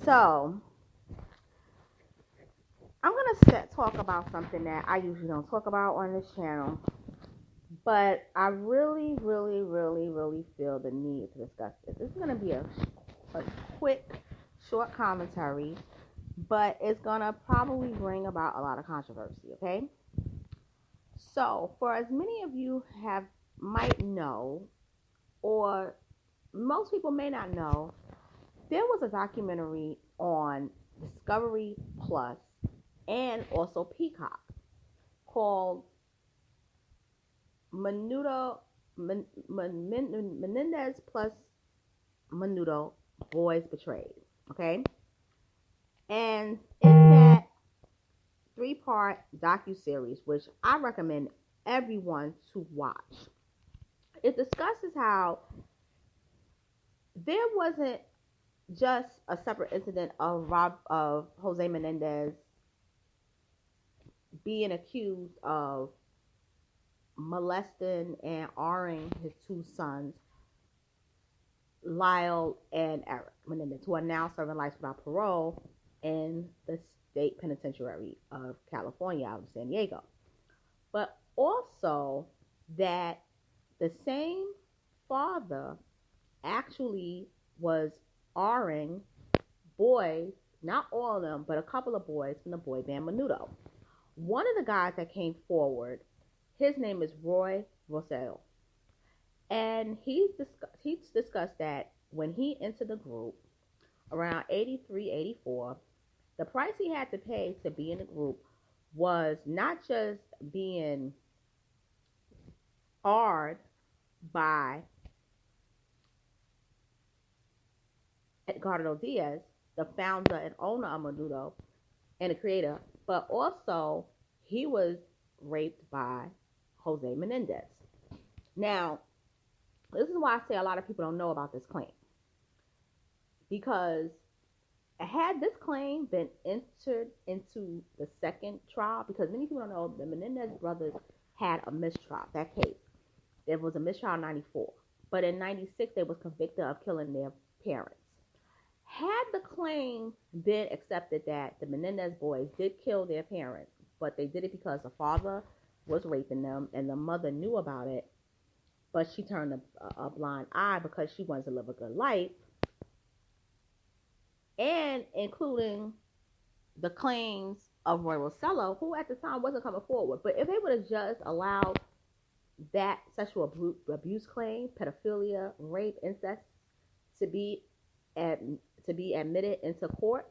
So, I'm going to talk about something that I usually don't talk about on this channel, but I really, really, really, really feel the need to discuss this. This is going to be a quick, short commentary, but it's going to probably bring about a lot of controversy, okay? So, for as many of you might know, or most people may not know, there was a documentary on Discovery Plus and also Peacock called Menendez plus Menudo, Boys Betrayed. Okay? And in that 3-part docuseries, which I recommend everyone to watch, it discusses how there wasn't just a separate incident of Jose Menendez being accused of molesting and R-ing his 2 sons, Lyle and Eric Menendez, who are now serving life without parole in the state penitentiary of California out of San Diego. But also that the same father actually was R-ing boys, not all of them, but a couple of boys from the boy band Menudo. One of the guys that came forward, his name is Roselló. And he's discussed that when he entered the group around 83, 84, the price he had to pay to be in the group was not just being hard by Edgardo Diaz, the founder and owner of Menudo and the creator, but also he was raped by Jose Menendez. Now, this is why I say a lot of people don't know about this claim. Because had this claim been entered into the second trial, because many people don't know, the Menendez brothers had a mistrial, that case. There was a mistrial in 94. But in 96, they was convicted of killing their parents. Had the claim been accepted that the Menendez boys did kill their parents, but they did it because the father was raping them and the mother knew about it, but she turned a blind eye because she wanted to live a good life, and including the claims of Roselló, who at the time wasn't coming forward. But if they would have just allowed that sexual abuse claim, pedophilia, rape, incest to be admitted into court,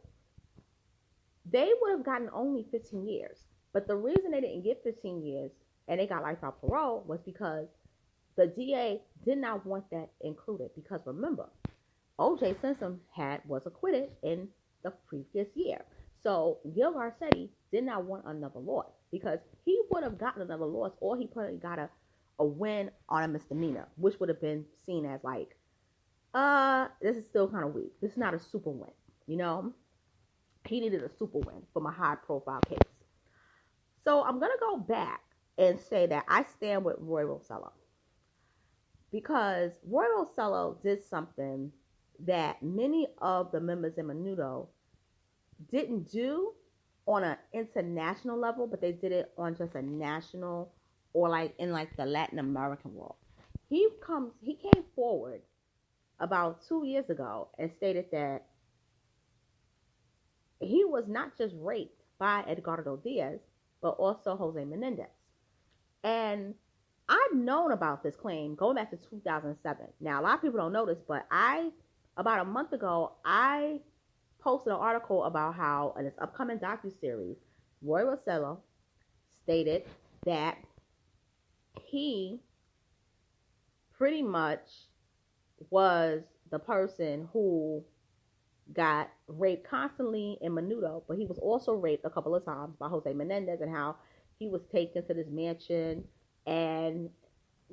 they would have gotten only 15 years. But the reason they didn't get 15 years and they got life without parole was because the DA did not want that included. Because remember, O.J. Simpson was acquitted in the previous year. So Gil Garcetti did not want another loss, because he would have gotten another loss, or he probably got a win on a misdemeanor, which would have been seen as like, this is still kind of weak. This is not a super win, you know? He needed a super win from a high profile case. So I'm going to go back and say that I stand with Roselló, because Roselló did something that many of the members in Menudo didn't do on an international level, but they did it on just a national, or like in like the Latin American world. He came forward about 2 years ago and stated that he was not just raped by Edgardo Diaz, but also Jose Menendez. And I've known about this claim going back to 2007. Now, a lot of people don't know this, but about a month ago, I posted an article about how in this upcoming docuseries, Roselló stated that he pretty much was the person who got raped constantly in Menudo, but he was also raped a couple of times by Jose Menendez, and how he was taken to this mansion and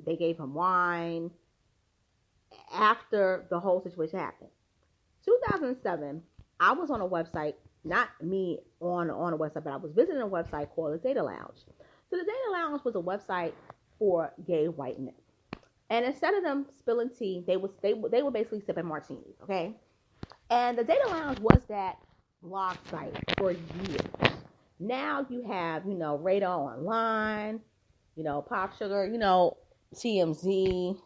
they gave him wine after the whole situation happened. 2007, I was on a website, not me on a website, but I was visiting a website called the Data Lounge. So the Data Lounge was a website for gay white men. And instead of them spilling tea, they were basically sipping martinis, okay? And the Data Lounge was that blog site for years. Now you have, Radar Online, Pop Sugar, TMZ,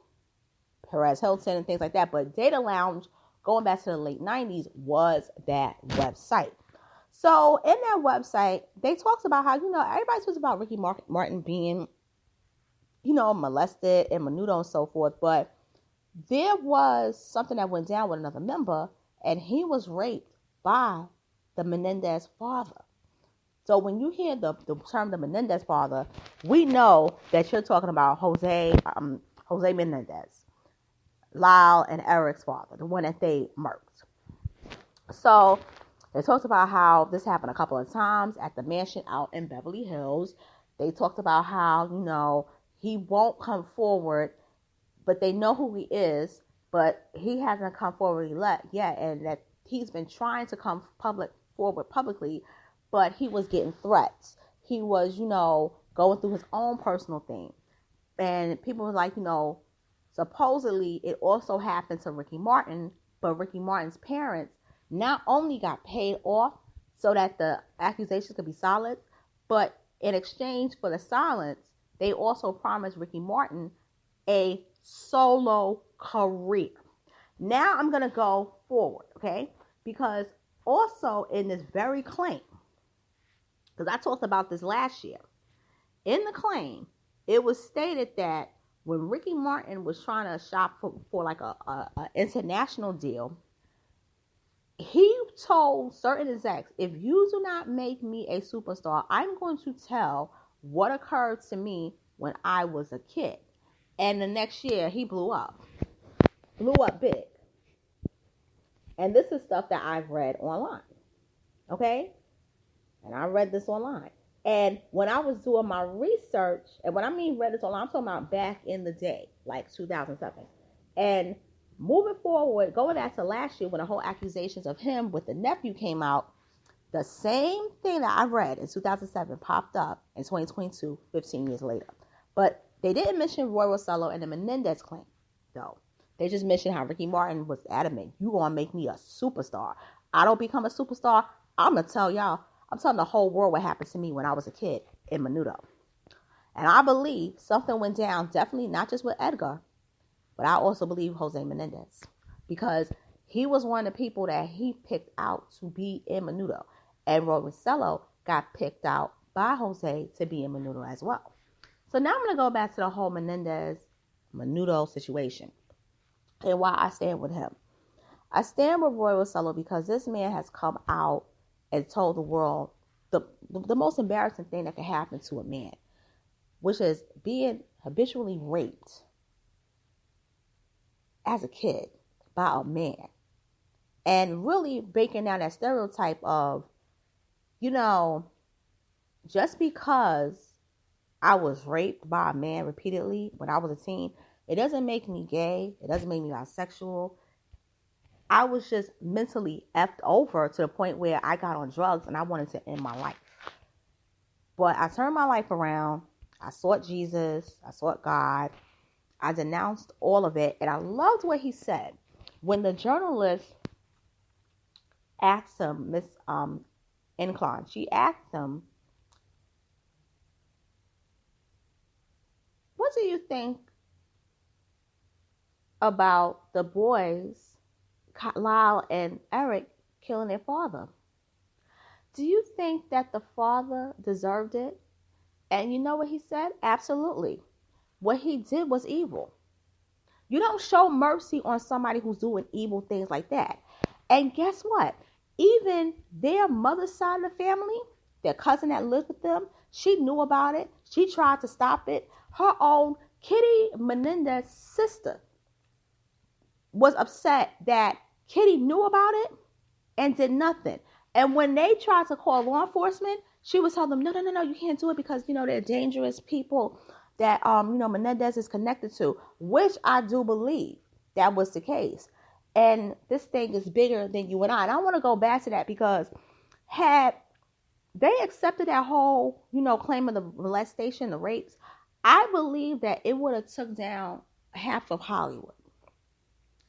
Perez Hilton, and things like that. But Data Lounge, going back to the late 90s, was that website. So in that website, they talked about how, everybody talks about Ricky Martin being, molested and Menudo and so forth. But there was something that went down with another member, and he was raped by the Menendez father. So when you hear the term the Menendez father, we know that you're talking about Jose Menendez, Lyle and Eric's father, the one that they murked. So they talked about how this happened a couple of times at the mansion out in Beverly Hills. They talked about how, he won't come forward, but they know who he is, but he hasn't come forward yet, and that he's been trying to come forward publicly, but he was getting threats. He was, going through his own personal thing. And people were like, supposedly it also happened to Ricky Martin, but Ricky Martin's parents not only got paid off so that the accusations could be solid, but in exchange for the silence, they also promised Ricky Martin a solo career. Now I'm going to go forward, okay? Because also in this very claim, because I talked about this last year, in the claim, it was stated that when Ricky Martin was trying to shop for like a international deal, he told certain execs, if you do not make me a superstar, I'm going to tell what occurred to me when I was a kid. And the next year, he blew up big. And this is stuff that I've read online, okay? And I read this online. And when I was doing my research, and when I mean read this online, I'm talking about back in the day, like 2007. And moving forward, going back to last year when the whole accusations of him with the nephew came out, the same thing that I read in 2007 popped up in 2022, 15 years later. But they didn't mention royrosello and the Menendez claim, though. They just mentioned how Ricky Martin was adamant, you gonna make me a superstar. I don't become a superstar, I'm gonna tell y'all, I'm telling the whole world what happened to me when I was a kid in Menudo. And I believe something went down, definitely not just with Edgar, but I also believe Jose Menendez. Because he was one of the people that he picked out to be in Menudo. And Roselló got picked out by Jose to be in Menudo as well. So now I'm going to go back to the whole Menendez-Menudo situation and why I stand with him. I stand with Roselló because this man has come out and told the world the most embarrassing thing that can happen to a man, which is being habitually raped as a kid by a man. And really breaking down that stereotype of, just because I was raped by a man repeatedly when I was a teen, it doesn't make me gay. It doesn't make me bisexual. I was just mentally effed over to the point where I got on drugs and I wanted to end my life. But I turned my life around. I sought Jesus. I sought God. I denounced all of it. And I loved what he said. When the journalist asked him, Miss Incline, she asked him, what do you think about the boys, Lyle and Eric, killing their father? Do you think that the father deserved it? And you know what he said? Absolutely. What he did was evil. You don't show mercy on somebody who's doing evil things like that. And guess what? Even their mother's side of the family, their cousin that lived with them, she knew about it. She tried to stop it. Her own Kitty Menendez's sister was upset that Kitty knew about it and did nothing. And when they tried to call law enforcement, she was telling them, no, you can't do it because, they're dangerous people that, Menendez is connected to, which I do believe that was the case. And this thing is bigger than you and I. And I want to go back to that because had they accepted that whole, claim of the molestation, the rapes, I believe that it would have took down half of Hollywood.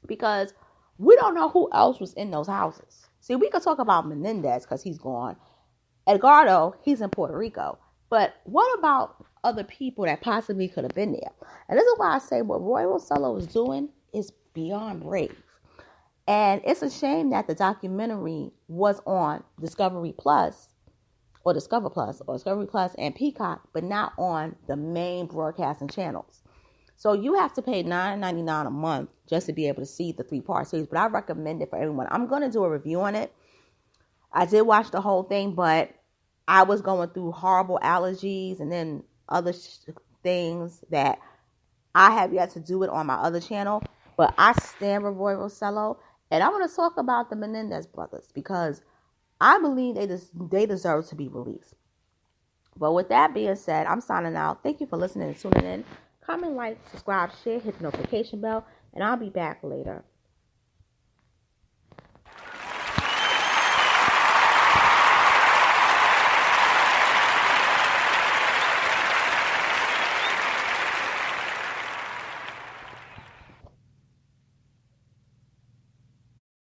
Because We don't know who else was in those houses. See, we could talk about Menendez because he's gone. Edgardo, he's in Puerto Rico. But what about other people that possibly could have been there? And this is why I say what Roy Rosello is doing is beyond brave. And it's a shame that the documentary was on Discovery Plus or Discover Plus or Discovery Plus and Peacock, but not on the main broadcasting channels. So you have to pay $9.99 a month just to be able to see the 3-part series. But I recommend it for everyone. I'm going to do a review on it. I did watch the whole thing, but I was going through horrible allergies and then other things that I have yet to do it on my other channel. But I stand with Roy Rosello. And I want to talk about the Menendez brothers because I believe they deserve to be released. But with that being said, I'm signing out. Thank you for listening and tuning in. Comment, like, subscribe, share, hit the notification bell, and I'll be back later.